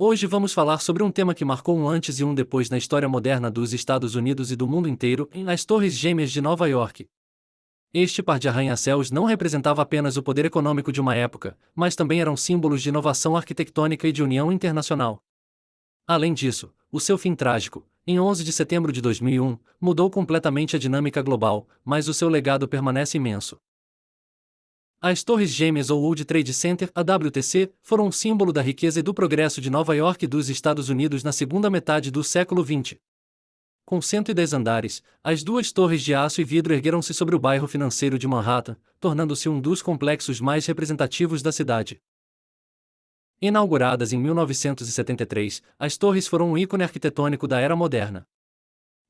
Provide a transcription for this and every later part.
Hoje vamos falar sobre um tema que marcou um antes e um depois na história moderna dos Estados Unidos e do mundo inteiro, as Torres Gêmeas de Nova York. Este par de arranha-céus não representava apenas o poder econômico de uma época, mas também eram símbolos de inovação arquitetônica e de união internacional. Além disso, o seu fim trágico, em 11 de setembro de 2001, mudou completamente a dinâmica global, mas o seu legado permanece imenso. As Torres Gêmeas ou World Trade Center, AWTC, foram um símbolo da riqueza e do progresso de Nova York e dos Estados Unidos na segunda metade do século XX. Com 110 andares, as duas torres de aço e vidro ergueram-se sobre o bairro financeiro de Manhattan, tornando-se um dos complexos mais representativos da cidade. Inauguradas em 1973, as torres foram um ícone arquitetônico da era moderna.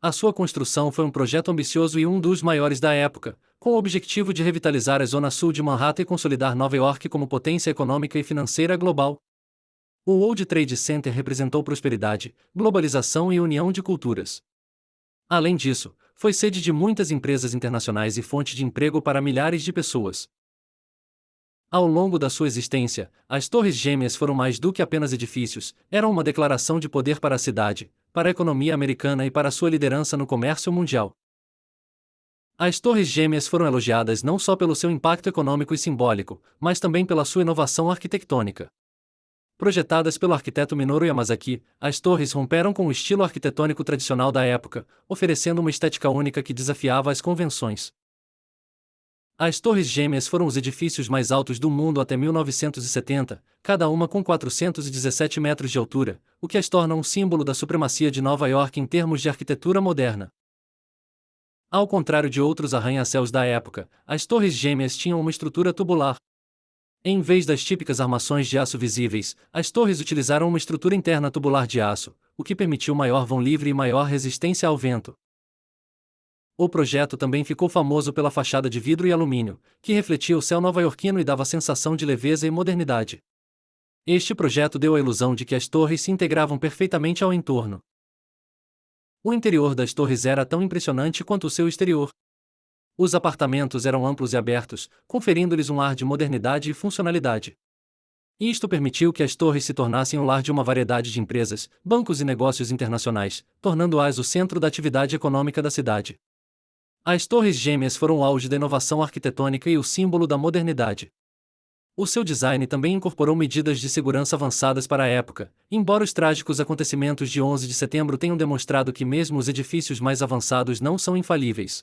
A sua construção foi um projeto ambicioso e um dos maiores da época, com o objetivo de revitalizar a zona sul de Manhattan e consolidar Nova York como potência econômica e financeira global. O World Trade Center representou prosperidade, globalização e união de culturas. Além disso, foi sede de muitas empresas internacionais e fonte de emprego para milhares de pessoas. Ao longo da sua existência, as Torres Gêmeas foram mais do que apenas edifícios, eram uma declaração de poder para a cidade, para a economia americana e para sua liderança no comércio mundial. As Torres Gêmeas foram elogiadas não só pelo seu impacto econômico e simbólico, mas também pela sua inovação arquitetônica. Projetadas pelo arquiteto Minoru Yamasaki, as torres romperam com o estilo arquitetônico tradicional da época, oferecendo uma estética única que desafiava as convenções. As Torres Gêmeas foram os edifícios mais altos do mundo até 1970, cada uma com 417 metros de altura, o que as torna um símbolo da supremacia de Nova York em termos de arquitetura moderna. Ao contrário de outros arranha-céus da época, as Torres Gêmeas tinham uma estrutura tubular. Em vez das típicas armações de aço visíveis, as torres utilizaram uma estrutura interna tubular de aço, o que permitiu maior vão livre e maior resistência ao vento. O projeto também ficou famoso pela fachada de vidro e alumínio, que refletia o céu nova-iorquino e dava sensação de leveza e modernidade. Este projeto deu a ilusão de que as torres se integravam perfeitamente ao entorno. O interior das torres era tão impressionante quanto o seu exterior. Os apartamentos eram amplos e abertos, conferindo-lhes um ar de modernidade e funcionalidade. Isto permitiu que as torres se tornassem o lar de uma variedade de empresas, bancos e negócios internacionais, tornando-as o centro da atividade econômica da cidade. As Torres Gêmeas foram o auge da inovação arquitetônica e o símbolo da modernidade. O seu design também incorporou medidas de segurança avançadas para a época, embora os trágicos acontecimentos de 11 de setembro tenham demonstrado que mesmo os edifícios mais avançados não são infalíveis.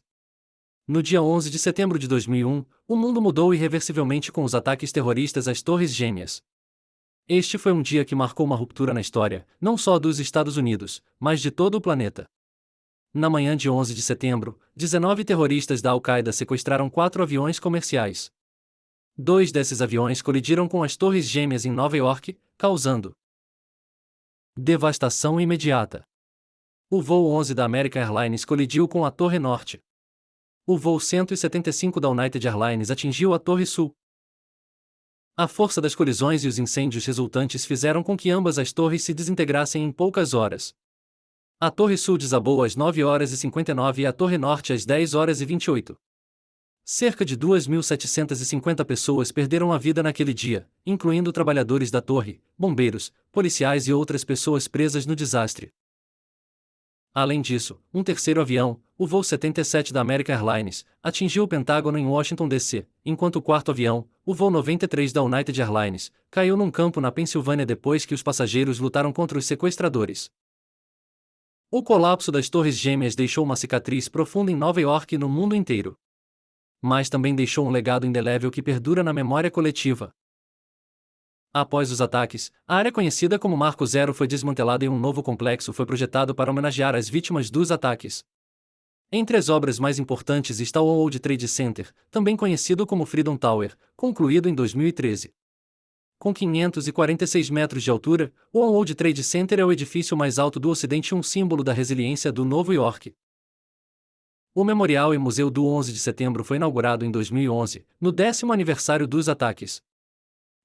No dia 11 de setembro de 2001, o mundo mudou irreversivelmente com os ataques terroristas às Torres Gêmeas. Este foi um dia que marcou uma ruptura na história, não só dos Estados Unidos, mas de todo o planeta. Na manhã de 11 de setembro, 19 terroristas da Al-Qaeda sequestraram 4 aviões comerciais. 2 desses aviões colidiram com as Torres Gêmeas em Nova York, causando devastação imediata. O voo 11 da American Airlines colidiu com a Torre Norte. O voo 175 da United Airlines atingiu a Torre Sul. A força das colisões e os incêndios resultantes fizeram com que ambas as torres se desintegrassem em poucas horas. A Torre Sul desabou às 9 horas e 59 e a Torre Norte às 10 horas e 28. Cerca de 2.750 pessoas perderam a vida naquele dia, incluindo trabalhadores da torre, bombeiros, policiais e outras pessoas presas no desastre. Além disso, um terceiro avião, o voo 77 da American Airlines, atingiu o Pentágono em Washington, D.C., enquanto o quarto avião, o voo 93 da United Airlines, caiu num campo na Pensilvânia depois que os passageiros lutaram contra os sequestradores. O colapso das Torres Gêmeas deixou uma cicatriz profunda em Nova York e no mundo inteiro. Mas também deixou um legado indelével que perdura na memória coletiva. Após os ataques, a área conhecida como Marco Zero foi desmantelada e um novo complexo foi projetado para homenagear as vítimas dos ataques. Entre as obras mais importantes está o World Trade Center, também conhecido como Freedom Tower, concluído em 2013. Com 546 metros de altura, o World Trade Center é o edifício mais alto do Ocidente e um símbolo da resiliência do Novo York. O Memorial e Museu do 11 de setembro foi inaugurado em 2011, no 10º aniversário dos ataques.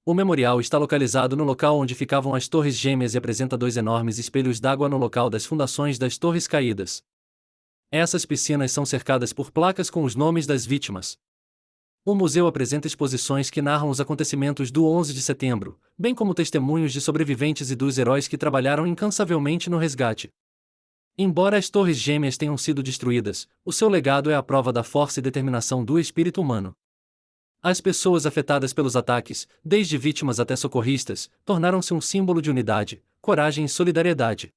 O memorial está localizado no local onde ficavam as Torres Gêmeas e apresenta 2 enormes espelhos d'água no local das fundações das torres caídas. Essas piscinas são cercadas por placas com os nomes das vítimas. O museu apresenta exposições que narram os acontecimentos do 11 de setembro, bem como testemunhos de sobreviventes e dos heróis que trabalharam incansavelmente no resgate. Embora as Torres Gêmeas tenham sido destruídas, o seu legado é a prova da força e determinação do espírito humano. As pessoas afetadas pelos ataques, desde vítimas até socorristas, tornaram-se um símbolo de unidade, coragem e solidariedade.